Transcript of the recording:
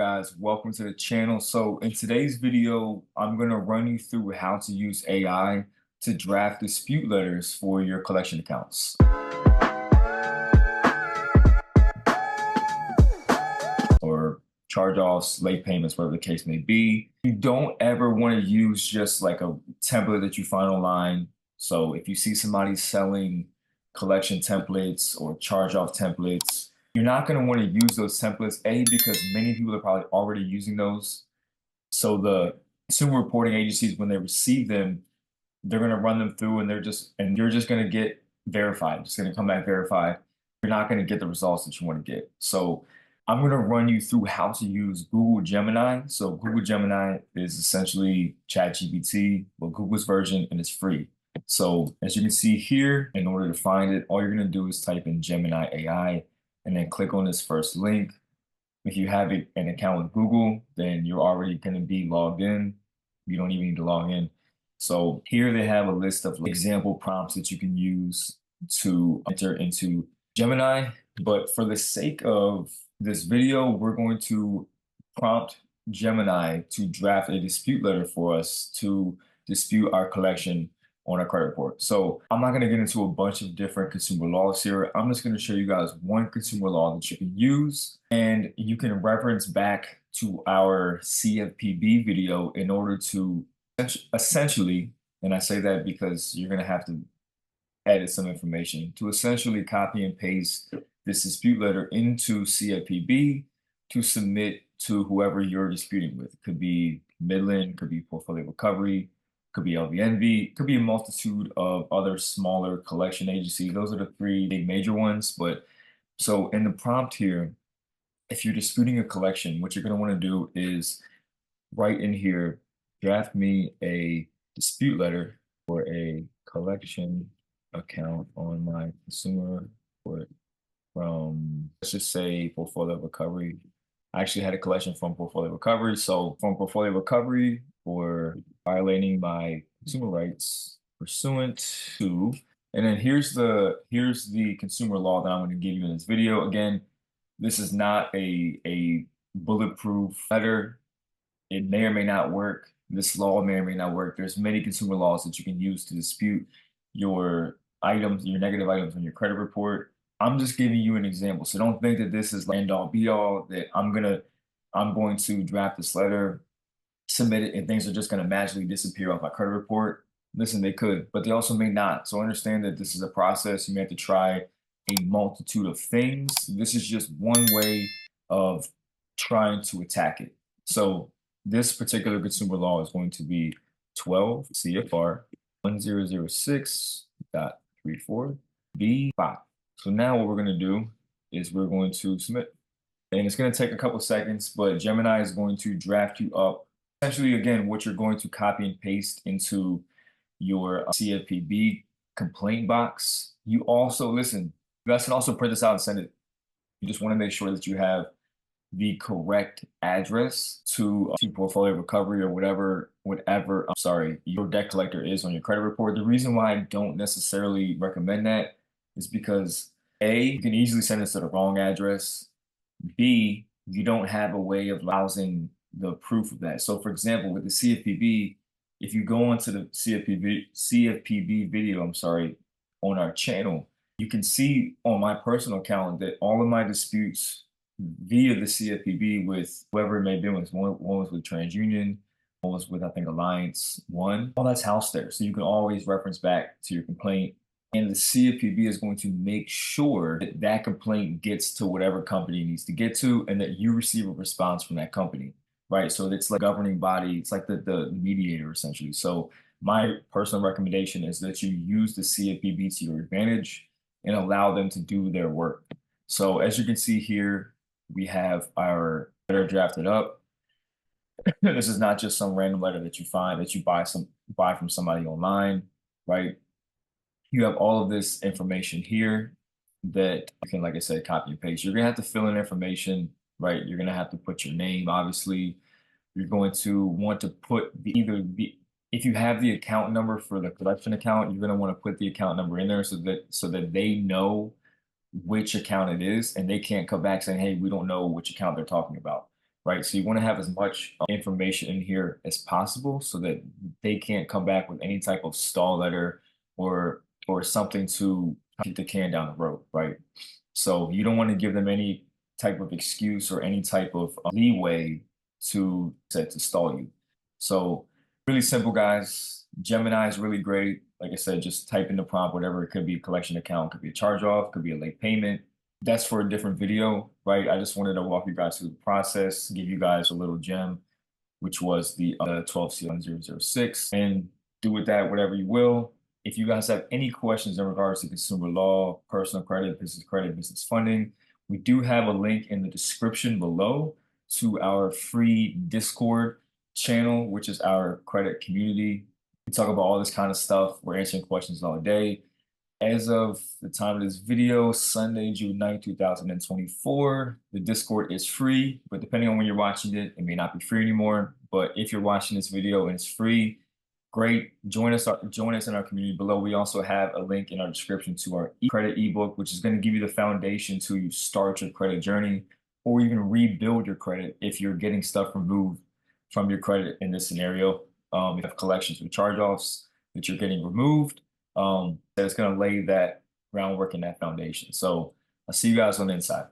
guys? Welcome to the channel. So in today's video, I'm going to run you through how to use AI to draft dispute letters for your collection accounts or charge-offs, late payments, whatever the case may be. You don't ever want to use just like a template that you find online. So if you see somebody selling collection templates or charge-off templates, you're not going to want to use those templates, because many people are probably already using those. So the consumer reporting agencies, when they receive them, they're going to run them through and you're just going to get verified. It's going to come back verified. You're not going to get the results that you want to get. So I'm going to run you through how to use Google Gemini. So Google Gemini is essentially ChatGPT, but Google's version, and it's free. So as you can see here, in order to find it, all you're going to do is type in Gemini AI and then click on this first link. If you have an account with Google, then you're already going to be logged in. You don't even need to log in. So here they have a list of example prompts that you can use to enter into Gemini. But for the sake of this video, we're going to prompt Gemini to draft a dispute letter for us to dispute our collection on our credit report. So I'm not going to get into a bunch of different consumer laws here. I'm just going to show you guys one consumer law that you can use, and you can reference back to our CFPB video in order to essentially, and I say that because you're going to have to edit some information, to essentially copy and paste this dispute letter into CFPB to submit to whoever you're disputing with. It could be Midland, could be portfolio recovery, could be LVNV, could be a multitude of other smaller collection agencies. Those are the three big major ones. But so in the prompt here, if you're disputing a collection, what you're going to want to do is write in here, draft me a dispute letter for a collection account on my consumer report from, let's just say, portfolio recovery. I actually had a collection from portfolio recovery. So from portfolio recovery for violating my consumer rights pursuant to, and then here's the consumer law that I'm going to give you in this video. Again, this is not a bulletproof letter. It may or may not work. This law may or may not work. There's many consumer laws that you can use to dispute your items, your negative items on your credit report. I'm just giving you an example. So don't think that this is end all be all, that I'm going to draft this letter, submit it, and things are just going to magically disappear off my credit report. Listen, they could, but they also may not. So understand that this is a process. You may have to try a multitude of things. This is just one way of trying to attack it. So this particular consumer law is going to be 12 CFR 1006.34B5. So now what we're going to do is we're going to submit. And it's going to take a couple seconds, but Gemini is going to draft you up. Essentially, again, what you're going to copy and paste into your CFPB complaint box. You also, listen, you guys can also print this out and send it. You just want to make sure that you have the correct address to portfolio recovery or whatever your debt collector is on your credit report. The reason why I don't necessarily recommend that is because A, you can easily send this to the wrong address. B, you don't have a way of housing the proof of that. So for example, with the CFPB, if you go onto the CFPB video, on our channel, you can see on my personal account that all of my disputes via the CFPB with whoever it may be, one was with TransUnion, one was with, I think, Alliance One, all that's housed there. So you can always reference back to your complaint. And the CFPB is going to make sure that that complaint gets to whatever company it needs to get to, and that you receive a response from that company, right? So it's like a governing body. It's like the mediator, essentially. So my personal recommendation is that you use the CFPB to your advantage and allow them to do their work. So as you can see here, we have our letter drafted up. This is not just some random letter that you find that you buy from somebody online, right? You have all of this information here that you can, like I said, copy and paste. You're gonna have to fill in information, right? You're gonna have to put your name, obviously. You're going to want to put if you have the account number for the collection account, you're gonna want to put the account number in there so that they know which account it is, and they can't come back saying, hey, we don't know which account they're talking about. right? So you want to have as much information in here as possible so that they can't come back with any type of stall letter or something to kick the can down the road, right? So you don't want to give them any type of excuse or any type of leeway to stall you. So really simple, guys. Gemini is really great. Like I said, just type in the prompt, whatever. It could be a collection account, could be a charge off, could be a late payment. That's for a different video, right? I just wanted to walk you guys through the process, give you guys a little gem, which was the 12C1006, and do with that whatever you will. If you guys have any questions in regards to consumer law, personal credit, business funding, we do have a link in the description below to our free Discord channel, which is our credit community. We talk about all this kind of stuff. We're answering questions all day. As of the time of this video, Sunday, June 9th, 2024, the Discord is free, but depending on when you're watching it, it may not be free anymore. But if you're watching this video and it's free, great. Join us in our community below. We also have a link in our description to our credit ebook, which is going to give you the foundation to start your credit journey or even rebuild your credit if you're getting stuff removed from your credit in this scenario. You have collections and charge-offs that you're getting removed. That it's going to lay that groundwork and that foundation. So I'll see you guys on the inside.